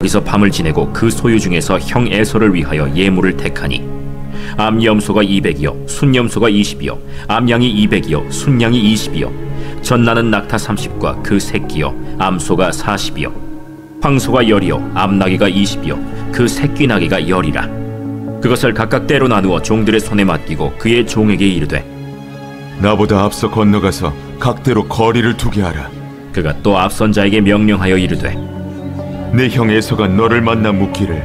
거기서 밤을 지내고 그 소유 중에서 형 에서를 위하여 예물을 택하니 암염소가 200이요 순염소가 20이요 암양이 200이요 순양이 20이요 전나는 낙타 30과 그 새끼요 암소가 40이요 황소가 10이요 암나귀가 20이요 그 새끼 나귀가 10이라. 그것을 각각 때로 나누어 종들의 손에 맡기고 그의 종에게 이르되 나보다 앞서 건너가서 각대로 거리를 두게 하라. 그가 또 앞선 자에게 명령하여 이르되 내 형 에서가 너를 만나 묻기를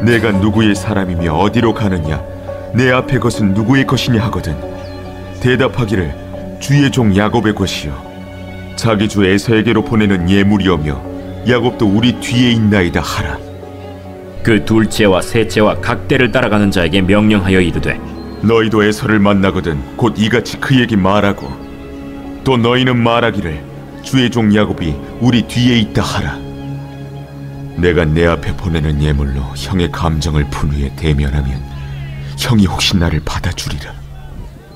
내가 누구의 사람이며 어디로 가느냐 내 앞에 것은 누구의 것이냐 하거든 대답하기를 주의 종 야곱의 것이요 자기 주 에서에게로 보내는 예물이오며 야곱도 우리 뒤에 있나이다 하라. 그 둘째와 셋째와 각대를 따라가는 자에게 명령하여 이르되 너희도 에서를 만나거든 곧 이같이 그에게 말하고 또 너희는 말하기를 주의 종 야곱이 우리 뒤에 있다 하라. 내가 내 앞에 보내는 예물로 형의 감정을 푼 후에 대면하면 형이 혹시 나를 받아주리라.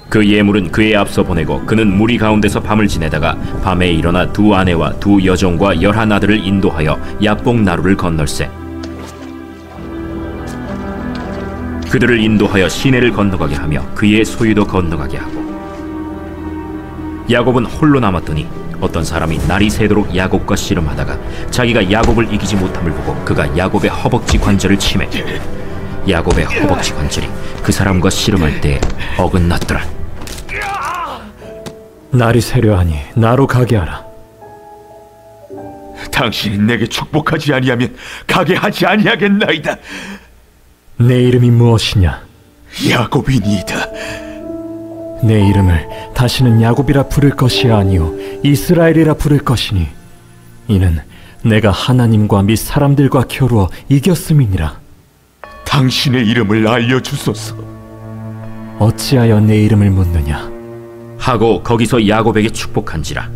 그 예물은 그의 앞서 보내고 그는 무리 가운데서 밤을 지내다가 밤에 일어나 두 아내와 두 여종과 11아들을 인도하여 야복 나루를 건널세. 그들을 인도하여 시내를 건너가게 하며 그의 소유도 건너가게 하고 야곱은 홀로 남았더니 어떤 사람이 날이 새도록 야곱과 씨름하다가 자기가 야곱을 이기지 못함을 보고 그가 야곱의 허벅지 관절을 치매 야곱의 허벅지 관절이 그 사람과 씨름할 때에 어긋났더라. 날이 새려하니 나로 가게 하라. 당신이 내게 축복하지 아니하면 가게 하지 아니하겠나이다. 내 이름이 무엇이냐? 야곱이니이다. 내 이름을 다시는 야곱이라 부를 것이 아니요 이스라엘이라 부를 것이니 이는 내가 하나님과 및 사람들과 겨루어 이겼음이니라. 당신의 이름을 알려주소서. 어찌하여 내 이름을 묻느냐? 하고 거기서 야곱에게 축복한지라.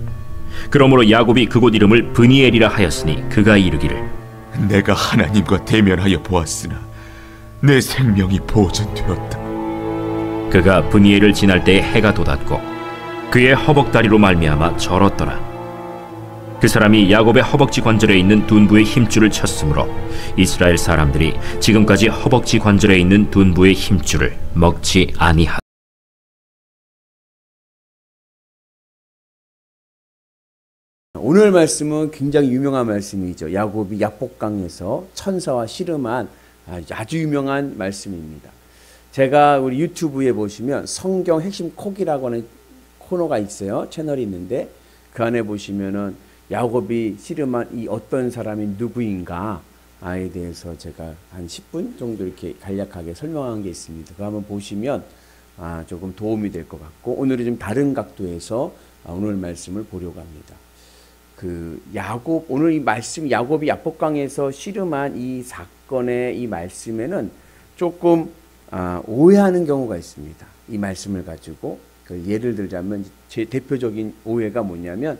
그러므로 야곱이 그곳 이름을 브니엘이라 하였으니 그가 이르기를 내가 하나님과 대면하여 보았으나 내 생명이 보존되었다. 그가 브니엘을 지날 때에 해가 돋았고 그의 허벅다리로 말미암아 절었더라. 그 사람이 야곱의 허벅지 관절에 있는 둔부의 힘줄을 쳤으므로 이스라엘 사람들이 지금까지 허벅지 관절에 있는 둔부의 힘줄을 먹지 아니하더라. 오늘 말씀은 굉장히 유명한 말씀이죠. 야곱이 야복강에서 천사와 씨름한 아주 유명한 말씀입니다. 제가 우리 유튜브에 보시면 성경 핵심 콕이라고 하는 코너가 있어요. 채널이 있는데 그 안에 보시면은 야곱이 씨름한 이 어떤 사람이 누구인가에 대해서 제가 한 10분 정도 이렇게 간략하게 설명한 게 있습니다. 그거 한번 보시면 조금 도움이 될 것 같고 오늘은 좀 다른 각도에서 오늘 말씀을 보려고 합니다. 그 야곱 오늘 이 말씀 야곱이 야복강에서 씨름한 이 사건의 이 말씀에는 조금 오해하는 경우가 있습니다. 이 말씀을 가지고 그 예를 들자면 제 대표적인 오해가 뭐냐면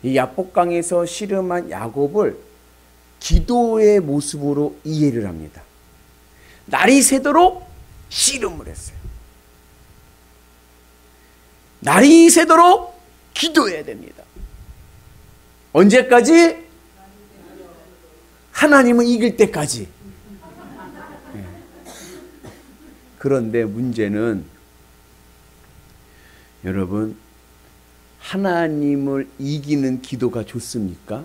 이 야복강에서 씨름한 야곱을 기도의 모습으로 이해를 합니다. 날이 새도록 씨름을 했어요. 날이 새도록 기도해야 됩니다. 언제까지? 하나님을 이길 때까지. 그런데 문제는 여러분 하나님을 이기는 기도가 좋습니까?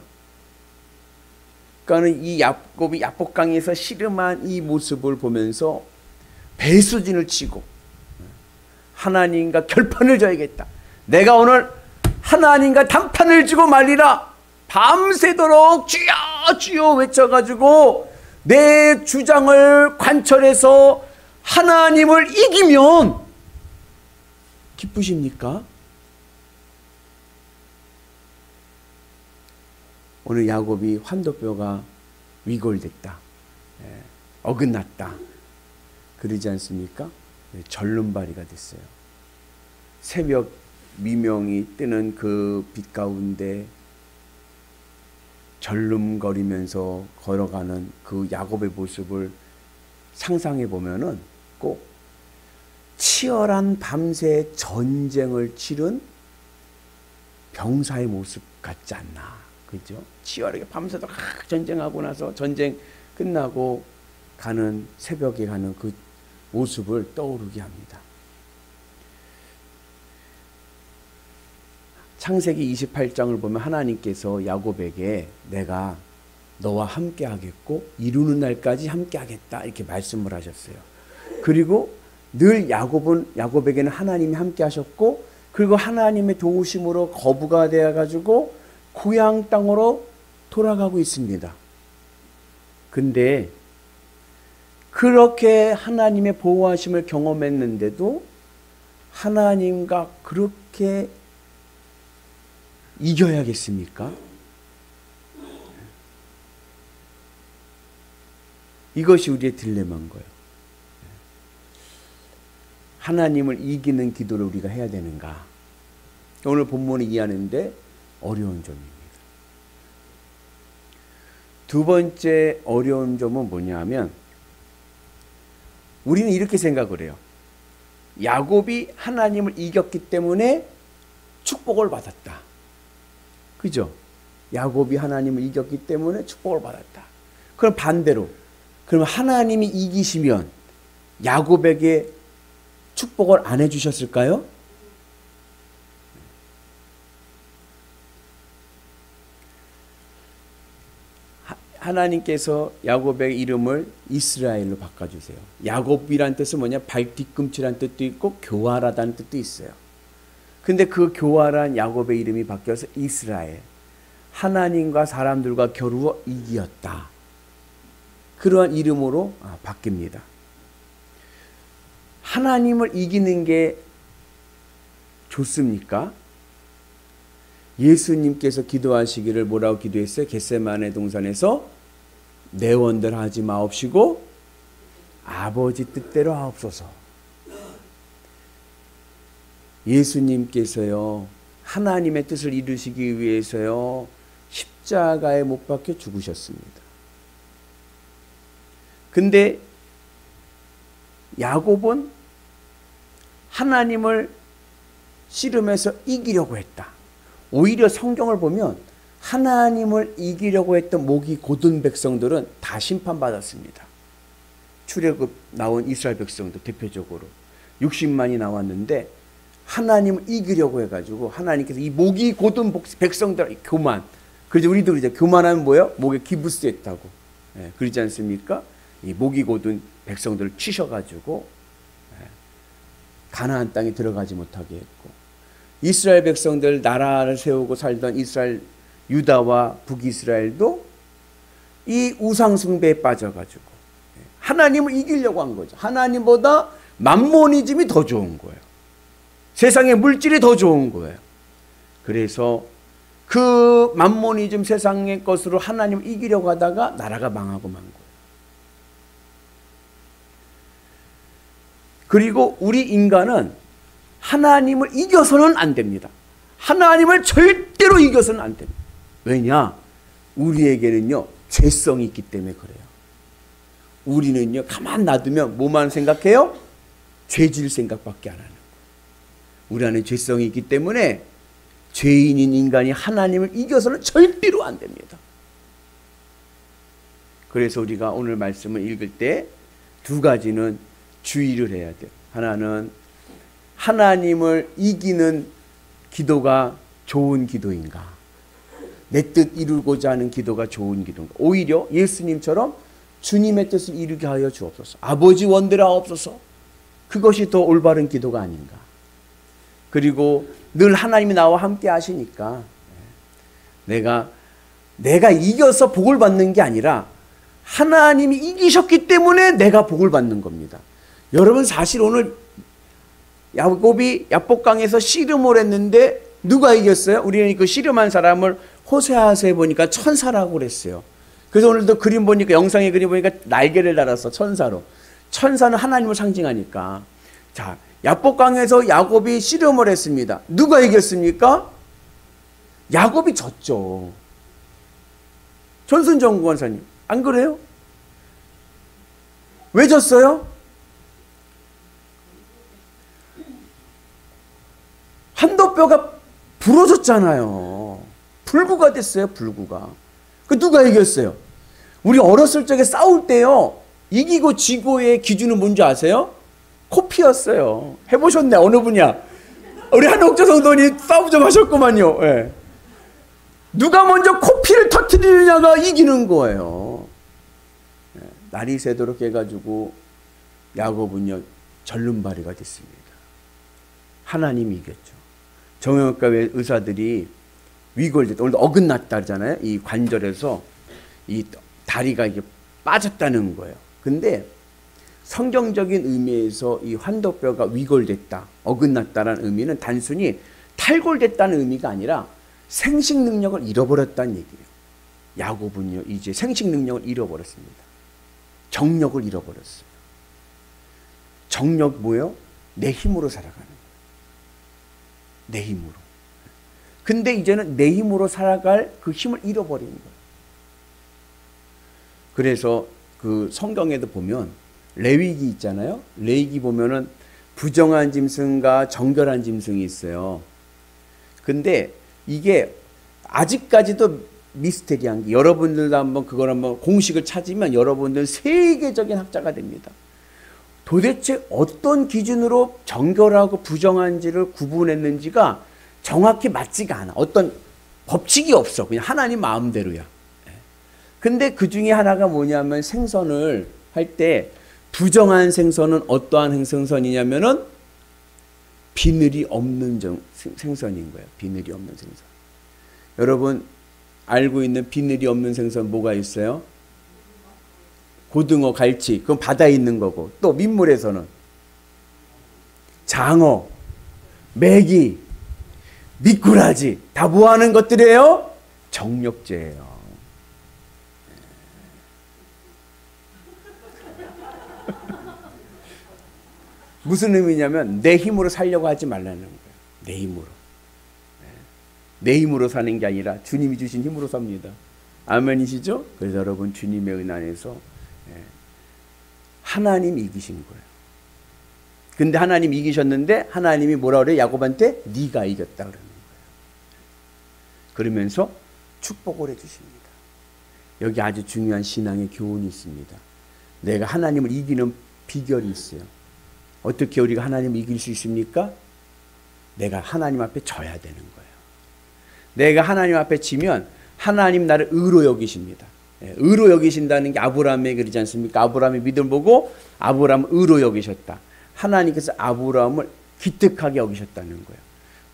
그러니까 이 야곱이 야복강에서 씨름한 이 모습을 보면서 배수진을 치고 하나님과 결판을 져야겠다. 내가 오늘 하나님과 단판을 지고 말리라. 밤새도록 주여 주여 외쳐가지고 내 주장을 관철해서 하나님을 이기면 기쁘십니까? 오늘 야곱이 환도뼈가 위골됐다. 어긋났다. 그러지 않습니까? 절름발이가 됐어요. 새벽 미명이 뜨는 그 빛 가운데 절름거리면서 걸어가는 그 야곱의 모습을 상상해 보면은 꼭 치열한 밤새 전쟁을 치른 병사의 모습 같지 않나. 그죠? 치열하게 밤새도록 전쟁하고 나서 전쟁 끝나고 가는 새벽에 가는 그 모습을 떠오르게 합니다. 창세기 28장을 보면 하나님께서 야곱에게 내가 너와 함께 하겠고 이루는 날까지 함께 하겠다 이렇게 말씀을 하셨어요. 그리고 늘 야곱에게는 하나님이 함께 하셨고, 그리고 하나님의 도우심으로 거부가 되어 가지고 고향 땅으로 돌아가고 있습니다. 근데 그렇게 하나님의 보호하심을 경험했는데도 하나님과 그렇게 이겨야겠습니까? 이것이 우리의 딜레마인 거예요. 하나님을 이기는 기도를 우리가 해야 되는가? 오늘 본문을 이해하는데 어려운 점입니다. 두 번째 어려운 점은 뭐냐면 우리는 이렇게 생각을 해요. 야곱이 하나님을 이겼기 때문에 축복을 받았다. 그죠? 야곱이 하나님을 이겼기 때문에 축복을 받았다. 그럼 반대로, 그럼 하나님이 이기시면 야곱에게 축복을 안 해주셨을까요? 하나님께서 야곱의 이름을 이스라엘로 바꿔주세요. 야곱이란 뜻은 뭐냐? 발 뒤꿈치란 뜻도 있고 교활하다는 뜻도 있어요. 근데 그 교활한 야곱의 이름이 바뀌어서 이스라엘, 하나님과 사람들과 겨루어 이기었다. 그러한 이름으로 바뀝니다. 하나님을 이기는 게 좋습니까? 예수님께서 기도하시기를 뭐라고 기도했어요? 겟세마네 동산에서 내 원대로 하지 마옵시고 아버지 뜻대로 하옵소서. 예수님께서요, 하나님의 뜻을 이루시기 위해서요, 십자가에 못 박혀 죽으셨습니다. 근데 야곱은 하나님을 씨름해서 이기려고 했다. 오히려 성경을 보면 하나님을 이기려고 했던 목이 곧은 백성들은 다 심판받았습니다. 출애굽 나온 이스라엘 백성들 대표적으로 60만이 나왔는데 하나님을 이기려고 해가지고 하나님께서 이 목이 곧은 백성들 교만, 그래서 우리도 이제 교만하면 뭐예요? 목에 기부스했다고, 그러지 않습니까? 이 목이 곧은 백성들을 치셔가지고 가나안 땅에 들어가지 못하게 했고, 이스라엘 백성들 나라를 세우고 살던 이스라엘 유다와 북이스라엘도 이 우상 숭배에 빠져가지고 하나님을 이기려고 한 거죠. 하나님보다 맘모니즘이 더 좋은 거예요. 세상의 물질이 더 좋은 거예요. 그래서 그 맘모니즘 세상의 것으로 하나님을 이기려고 하다가 나라가 망하고 만 거예요. 그리고 우리 인간은 하나님을 이겨서는 안 됩니다. 하나님을 절대로 이겨서는 안 됩니다. 왜냐? 우리에게는요, 죄성이 있기 때문에 그래요. 우리는요, 가만 놔두면 뭐만 생각해요? 죄질 생각밖에 안 하는 거예요. 우리 안에 죄성이 있기 때문에 죄인인 인간이 하나님을 이겨서는 절대로 안 됩니다. 그래서 우리가 오늘 말씀을 읽을 때 두 가지는 주의를 해야 돼요. 하나는 하나님을 이기는 기도가 좋은 기도인가? 내 뜻 이루고자 하는 기도가 좋은 기도인가? 오히려 예수님처럼 주님의 뜻을 이루게 하여 주옵소서. 아버지 원대로 하옵소서. 그것이 더 올바른 기도가 아닌가? 그리고 늘 하나님이 나와 함께 하시니까 내가 이겨서 복을 받는 게 아니라 하나님이 이기셨기 때문에 내가 복을 받는 겁니다. 여러분, 사실 오늘 야곱이 야복강에서 씨름을 했는데 누가 이겼어요? 우리는 그 씨름한 사람을 호세아서에 보니까 천사라고 그랬어요. 그래서 오늘도 그림 보니까, 영상에 그림 보니까 날개를 달아서 천사로. 천사는 하나님을 상징하니까. 자, 야복강에서 야곱이 씨름을 했습니다. 누가 이겼습니까? 야곱이 졌죠. 전순정 권사님, 안 그래요? 왜 졌어요? 한도뼈가 부러졌잖아요. 불구가 됐어요, 불구가. 그 누가 이겼어요? 우리 어렸을 적에 싸울 때요, 이기고 지고의 기준은 뭔지 아세요? 코피였어요. 해보셨네, 어느 분이야? 우리 한옥조 성도님 싸움 좀 하셨구만요. 예. 누가 먼저 코피를 터뜨리느냐가 이기는 거예요. 예. 날이 새도록 해가지고 야곱은요 절름발이가 됐습니다. 하나님이 이겼죠. 정형외과 의사들이 위골됐다, 오늘 어긋났다 그러잖아요. 이 관절에서 이 다리가 이게 빠졌다는 거예요. 근데 성경적인 의미에서 이 환도뼈가 위골됐다, 어긋났다라는 의미는 단순히 탈골됐다는 의미가 아니라 생식 능력을 잃어버렸다는 얘기예요. 야곱은요 이제 생식 능력을 잃어버렸습니다. 정력을 잃어버렸어요. 정력 뭐예요? 내 힘으로 살아가는 거예요. 내 힘으로. 근데 이제는 내 힘으로 살아갈 그 힘을 잃어버린 거예요. 그래서 그 성경에도 보면 레위기 있잖아요. 레위기 보면은 부정한 짐승과 정결한 짐승이 있어요. 근데 이게 아직까지도 미스테리한 게, 여러분들도 한번 그걸 한번 공식을 찾으면 여러분들 세계적인 학자가 됩니다. 도대체 어떤 기준으로 정결하고 부정한지를 구분했는지가 정확히 맞지가 않아. 어떤 법칙이 없어. 그냥 하나님 마음대로야. 근데 그 중에 하나가 뭐냐면 생선을 할 때 부정한 생선은 어떠한 생선이냐면은 비늘이 없는 생선인 거예요. 비늘이 없는 생선. 여러분 알고 있는 비늘이 없는 생선 뭐가 있어요? 고등어, 갈치, 그건 바다에 있는 거고, 또 민물에서는 장어, 메기, 미꾸라지, 다 뭐 하는 것들이에요? 정력제예요. 무슨 의미냐면 내 힘으로 살려고 하지 말라는 거예요. 내 힘으로. 내 힘으로 사는 게 아니라 주님이 주신 힘으로 삽니다. 아멘이시죠? 그래서 여러분 주님의 은혜 안에서 하나님이 이기신 거예요. 근데 하나님 이기셨는데 하나님이 뭐라 그래요? 야곱한테 네가 이겼다 그러는 거예요. 그러면서 축복을 해주십니다. 여기 아주 중요한 신앙의 교훈이 있습니다. 내가 하나님을 이기는 비결이 있어요. 어떻게 우리가 하나님을 이길 수 있습니까? 내가 하나님 앞에 져야 되는 거예요. 내가 하나님 앞에 지면 하나님 나를 의로 여기십니다. 의로 여기신다는 게 아브라함의 그러지 않습니까? 아브라함의 믿음 보고 아브라함을 의로 여기셨다. 하나님께서 아브라함을 기특하게 여기셨다는 거예요.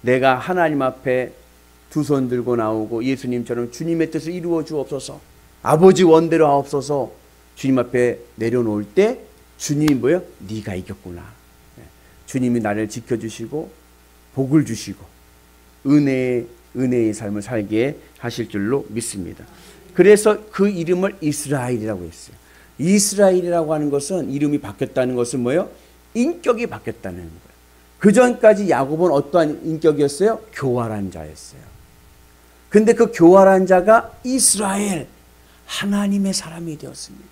내가 하나님 앞에 두 손 들고 나오고 예수님처럼 주님의 뜻을 이루어 주옵소서, 아버지 원대로 하옵소서, 주님 앞에 내려놓을 때 주님이 뭐예요? 네가 이겼구나. 주님이 나를 지켜주시고 복을 주시고 은혜의 삶을 살게 하실 줄로 믿습니다. 그래서 그 이름을 이스라엘이라고 했어요. 이스라엘이라고 하는 것은, 이름이 바뀌었다는 것은 뭐예요? 인격이 바뀌었다는 거예요. 그 전까지 야곱은 어떠한 인격이었어요? 교활한 자였어요. 근데 그 교활한 자가 이스라엘, 하나님의 사람이 되었습니다.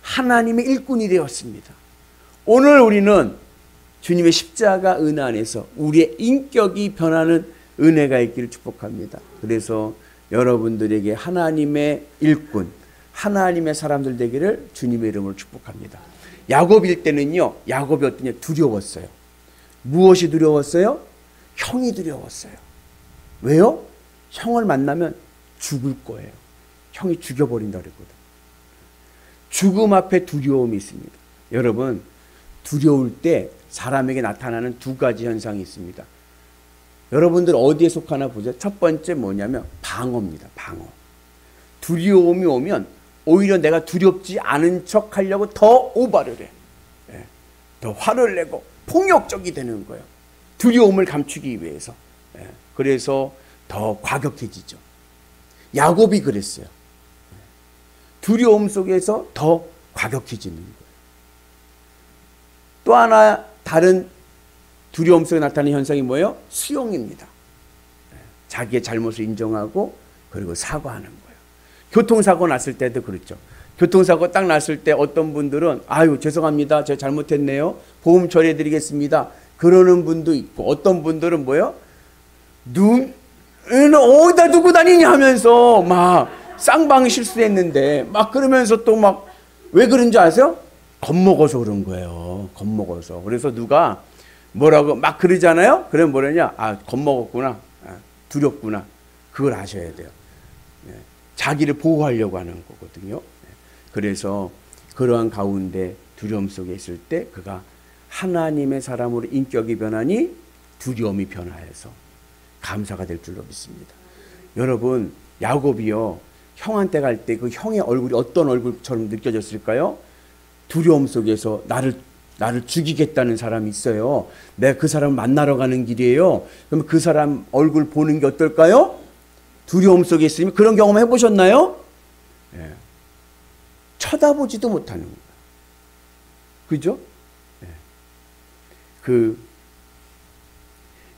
하나님의 일꾼이 되었습니다. 오늘 우리는 주님의 십자가 은혜 안에서 우리의 인격이 변하는 은혜가 있기를 축복합니다. 그래서 여러분들에게 하나님의 일꾼, 하나님의 사람들 되기를 주님의 이름으로 축복합니다. 야곱일 때는요, 야곱이 어떠냐? 두려웠어요. 무엇이 두려웠어요? 형이 두려웠어요. 왜요? 형을 만나면 죽을 거예요. 형이 죽여버린다 그랬거든. 죽음 앞에 두려움이 있습니다. 여러분, 두려울 때 사람에게 나타나는 두 가지 현상이 있습니다. 여러분들 어디에 속하나 보세요. 첫 번째 뭐냐면 방어입니다. 방어. 두려움이 오면 오히려 내가 두렵지 않은 척 하려고 더 오바를 해. 더 화를 내고 폭력적이 되는 거예요. 두려움을 감추기 위해서. 그래서 더 과격해지죠. 야곱이 그랬어요. 두려움 속에서 더 과격해지는 거예요. 또 하나 다른 두려움 속에 나타나는 현상이 뭐예요? 수용입니다. 자기의 잘못을 인정하고 그리고 사과하는 거예요. 교통사고 났을 때도 그렇죠. 교통사고 딱 났을 때 어떤 분들은 아유 죄송합니다. 제가 잘못했네요. 보험 처리해드리겠습니다. 그러는 분도 있고, 어떤 분들은 뭐예요? 눈은 어디다 두고 다니냐 하면서 막 쌍방이 실수했는데 막 그러면서 또 막 왜 그런 줄 아세요? 겁먹어서 그런 거예요. 겁먹어서. 그래서 누가 뭐라고 막 그러잖아요. 그러면 뭐라냐? 아, 겁먹었구나. 아, 두렵구나. 그걸 아셔야 돼요. 자기를 보호하려고 하는 거거든요. 그래서 그러한 가운데 두려움 속에 있을 때 그가 하나님의 사람으로 인격이 변하니 두려움이 변화해서 감사가 될 줄로 믿습니다. 여러분, 야곱이요, 형한테 갈 때 그 형의 얼굴이 어떤 얼굴처럼 느껴졌을까요? 두려움 속에서 나를 죽이겠다는 사람이 있어요. 내가 그 사람을 만나러 가는 길이에요. 그럼 그 사람 얼굴 보는 게 어떨까요? 두려움 속에 있으면 그런 경험 해보셨나요? 예. 쳐다보지도 못하는 거예요. 그죠? 예.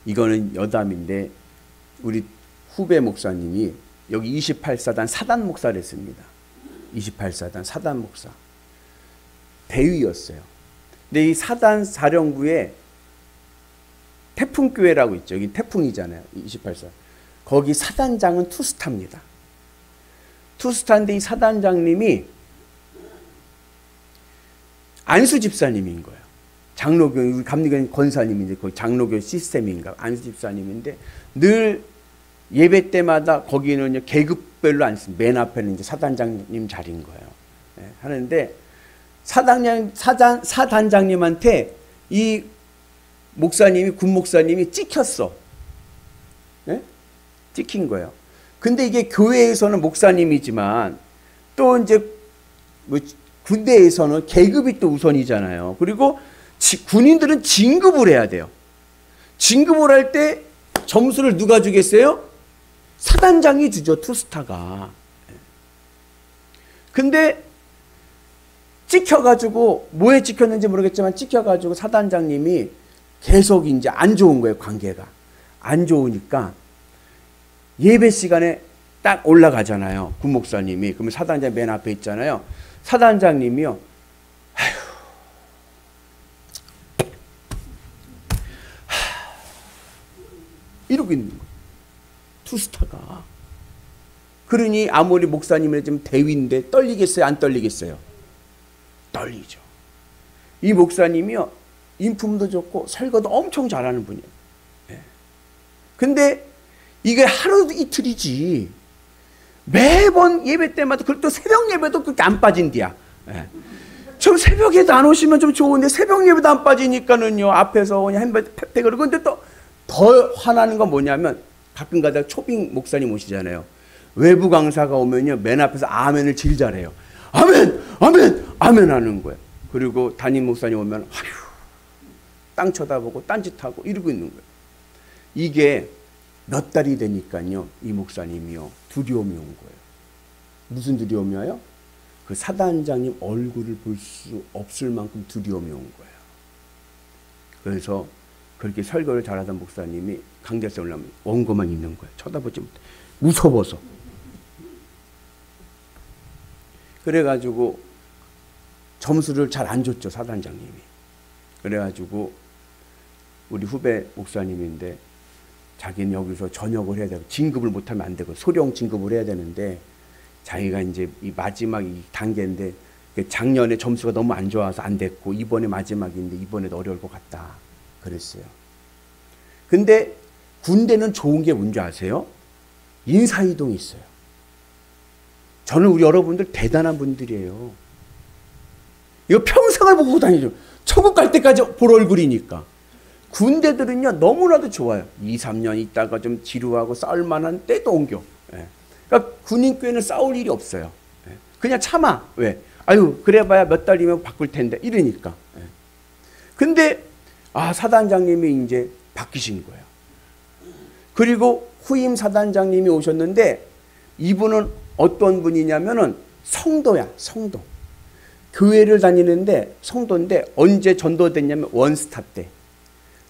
이거는 여담인데 우리 후배 목사님이 여기 28사단 사단 목사를 했습니다. 28사단 사단 목사. 대위였어요. 근데 이 사단 사령부에 태풍교회라고 있죠. 여기 태풍이잖아요. 28사단. 거기 사단장은 투스타입니다. 투스타인데 이 사단장님이 안수 집사님인 거예요. 장로교, 우리 감리교회 권사님인데 거기 장로교 시스템인가 안수 집사님인데 늘 예배 때마다 거기는 계급별로 앉습니다. 맨 앞에는 이제 사단장님 자리인 거예요. 네, 하는데 사단장님한테 이 목사님이 군 목사님이 찍혔어. 네? 찍힌 거예요. 근데 이게 교회에서는 목사님이지만 또 이제 뭐 군대에서는 계급이 또 우선이잖아요. 그리고 군인들은 진급을 해야 돼요. 진급을 할 때 점수를 누가 주겠어요? 사단장이 주죠, 투스타가. 근데 찍혀가지고, 뭐에 찍혔는지 모르겠지만 찍혀가지고 사단장님이 계속 이제 안 좋은 거예요, 관계가. 안 좋으니까 예배 시간에 딱 올라가잖아요, 군 목사님이. 그러면 사단장이 맨 앞에 있잖아요. 사단장님이요, 이러고 있는 거예요. 투스타가. 그러니 아무리 목사님이 좀 대위인데 떨리겠어요? 안 떨리겠어요? 떨리죠. 이 목사님이요, 인품도 좋고 설거도 엄청 잘하는 분이에요. 예. 근데 이게 하루 이틀이지. 매번 예배 때마다, 그리고 또 새벽 예배도 그렇게 안 빠진디야. 예. 좀 새벽에도 안 오시면 좀 좋은데 새벽 예배도 안 빠지니까는요, 앞에서 그냥 햄버거 그러고. 근데 또 더 화나는 건 뭐냐면 가끔 가다가 초빙 목사님 오시잖아요. 외부 강사가 오면요, 맨 앞에서 아멘을 제일 잘해요. 아멘! 아멘! 아멘 하는 거예요. 그리고 담임 목사님 오면 아휴, 땅 쳐다보고 딴짓하고 이러고 있는 거예요. 이게 몇 달이 되니까요, 이 목사님이요, 두려움이 온 거예요. 무슨 두려움이 와요? 그 사단장님 얼굴을 볼 수 없을 만큼 두려움이 온 거예요. 그래서 그렇게 설교를 잘하던 목사님이 강대상에 올라오면 원고만 있는 거예요. 쳐다보지 못해. 무서워서. 그래가지고 점수를 잘 안 줬죠, 사단장님이. 그래가지고 우리 후배 목사님인데 자기는 여기서 전역을 해야 되고 진급을 못하면 안 되고 소령 진급을 해야 되는데 자기가 이제 이 마지막 이 단계인데 작년에 점수가 너무 안 좋아서 안 됐고 이번에 마지막인데 이번에도 어려울 것 같다 그랬어요. 근데 군대는 좋은 게 뭔지 아세요? 인사이동이 있어요. 저는 우리 여러분들 대단한 분들이에요. 이거 평생을 보고 다니죠. 천국 갈 때까지 볼 얼굴이니까. 군대들은요, 너무나도 좋아요. 2, 3년 있다가 좀 지루하고 싸울 만한 때도 옮겨. 예. 그러니까 군인교회는 싸울 일이 없어요. 예. 그냥 참아. 왜? 아유, 그래봐야 몇 달이면 바꿀 텐데. 이러니까. 예. 근데, 사단장님이 이제 바뀌신 거예요. 그리고 후임 사단장님이 오셨는데, 이분은 어떤 분이냐면은 성도야, 성도. 교회를 다니는데 성도인데 언제 전도됐냐면 원스타 때.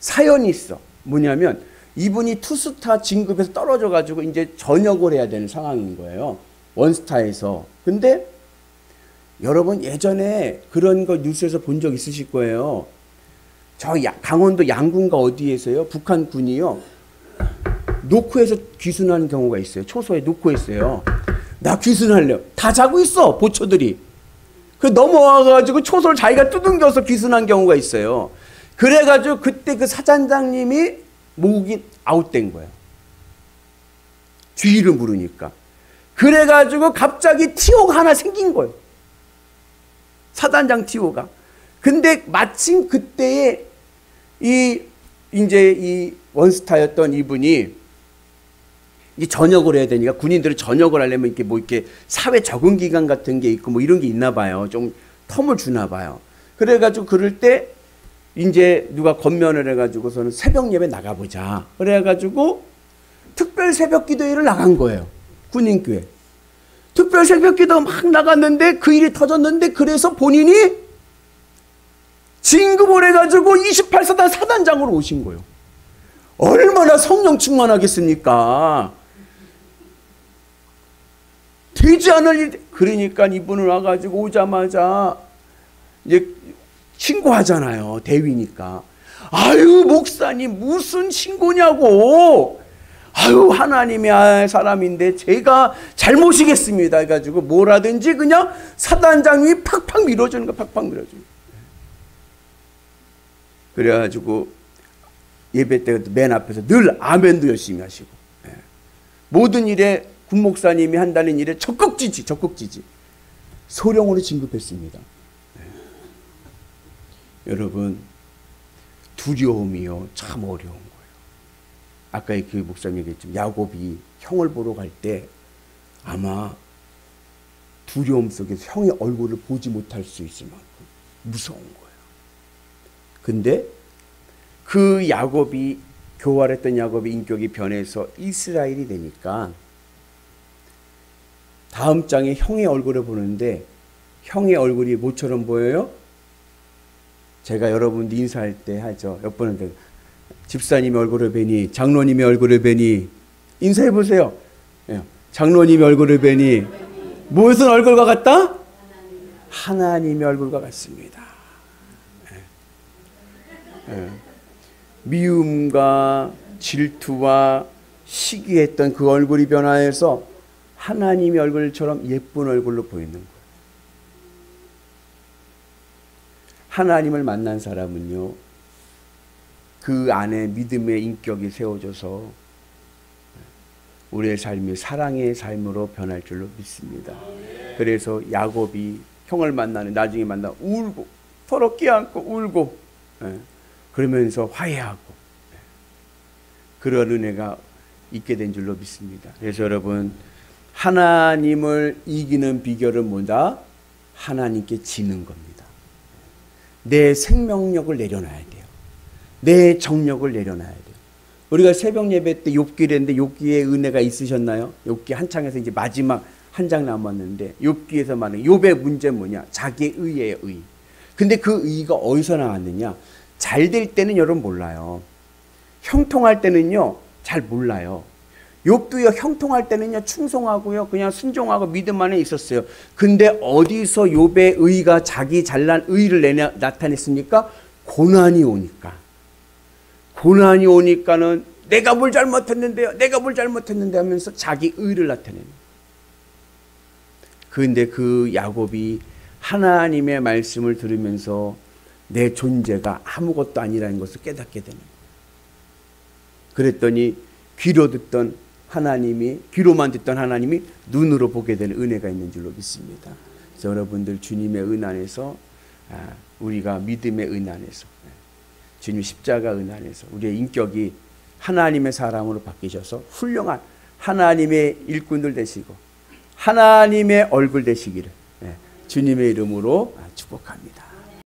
사연이 있어. 뭐냐면 이분이 투스타 진급에서 떨어져 가지고 이제 전역을 해야 되는 상황인 거예요. 원스타에서. 근데 여러분 예전에 그런 거 뉴스에서 본 적 있으실 거예요. 저 강원도 양군가 어디에서요? 북한 군이요. 노크에서 귀순하는 경우가 있어요. 초소에 놓고 있어요. 나 귀순할래요. 다 자고 있어, 보초들이. 그 넘어와가지고 초소를 자기가 뚜둥겨서 귀순한 경우가 있어요. 그래가지고 그때 그 사단장님이 목이 아웃된 거예요. 주의를 물으니까. 그래가지고 갑자기 티오가 하나 생긴 거예요. 사단장 티오가. 근데 마침 그때에 이제 이 원스타였던 이분이 이 전역을 해야 되니까 군인들은 전역을 하려면 이렇게 뭐 이렇게 사회 적응 기간 같은 게 있고 뭐 이런 게 있나 봐요. 좀 텀을 주나 봐요. 그래가지고 그럴 때 이제 누가 권면을 해가지고서는 새벽 예배 나가보자. 그래가지고 특별 새벽 기도회를 나간 거예요. 군인교회. 특별 새벽 기도 막 나갔는데 그 일이 터졌는데 그래서 본인이 진급을 해가지고 28사단 사단장으로 오신 거예요. 얼마나 성령 충만하겠습니까? 되지 않을 일. 그러니까 이분을 와가지고 오자마자 이제 신고하잖아요. 대위니까. 아유, 목사님 무슨 신고냐고. 아유, 하나님의 사람인데 제가 잘못이겠습니다 해가지고 뭐라든지 그냥 사단장이 팍팍 밀어주는 거, 팍팍 밀어주는 거. 그래가지고 예배 때 맨 앞에서 늘 아멘도 열심히 하시고, 모든 일에 군 목사님이 한다는 일에 적극지지 소령으로 진급했습니다. 여러분, 두려움이요 참 어려운 거예요. 아까 그 목사님 얘기했지만 야곱이 형을 보러 갈 때 아마 두려움 속에서 형의 얼굴을 보지 못할 수 있을 만큼 무서운 거예요. 근데 그 야곱이, 교활했던 야곱의 인격이 변해서 이스라엘이 되니까 다음 장에 형의 얼굴을 보는데 형의 얼굴이 뭐처럼 보여요? 제가 여러분들 인사할 때 하죠. 몇 번인데 집사님의 얼굴을 뵈니, 장로님의 얼굴을 뵈니, 인사해 보세요. 장로님의 얼굴을 뵈니 무슨 얼굴과 같다? 하나님의 얼굴과 같습니다. 미움과 질투와 시기했던 그 얼굴이 변화해서 하나님의 얼굴처럼 예쁜 얼굴로 보이는 거예요. 하나님을 만난 사람은요, 그 안에 믿음의 인격이 세워져서 우리의 삶이 사랑의 삶으로 변할 줄로 믿습니다. 그래서 야곱이 형을 만나는, 나중에 만나 울고 서로 끼안고 울고 그러면서 화해하고 그런 은혜가 있게 된 줄로 믿습니다. 그래서 여러분, 하나님을 이기는 비결은 뭐다? 하나님께 지는 겁니다. 내 생명력을 내려놔야 돼요. 내 정력을 내려놔야 돼요. 우리가 새벽 예배 때 욥기를 했는데 욥기에 은혜가 있으셨나요? 욥기 한창에서 이제 마지막 한 장 남았는데 욥기에서 말하는 욥의 문제는 뭐냐? 자기의 의예요, 의. 근데 그 의가 어디서 나왔느냐? 잘 될 때는 여러분 몰라요. 형통할 때는요 잘 몰라요. 욥도요 형통할 때는요 충성하고요 그냥 순종하고 믿음 안에 있었어요. 근데 어디서 욥의 의가 자기 잘난 의를 나타냈습니까? 고난이 오니까. 고난이 오니까는 내가 뭘 잘못했는데요, 내가 뭘 잘못했는데 하면서 자기 의를 나타내는. 그런데 그 야곱이 하나님의 말씀을 들으면서 내 존재가 아무것도 아니라는 것을 깨닫게 되는 거예요. 그랬더니 귀로 듣던 하나님이, 귀로만 듣던 하나님이 눈으로 보게 되는 은혜가 있는 줄로 믿습니다. 그래서 여러분들 주님의 은 안에서, 우리가 믿음의 은 안에서, 주님 십자가 은 안에서 우리의 인격이 하나님의 사람으로 바뀌셔서 훌륭한 하나님의 일꾼들 되시고 하나님의 얼굴 되시기를 주님의 이름으로 축복합니다.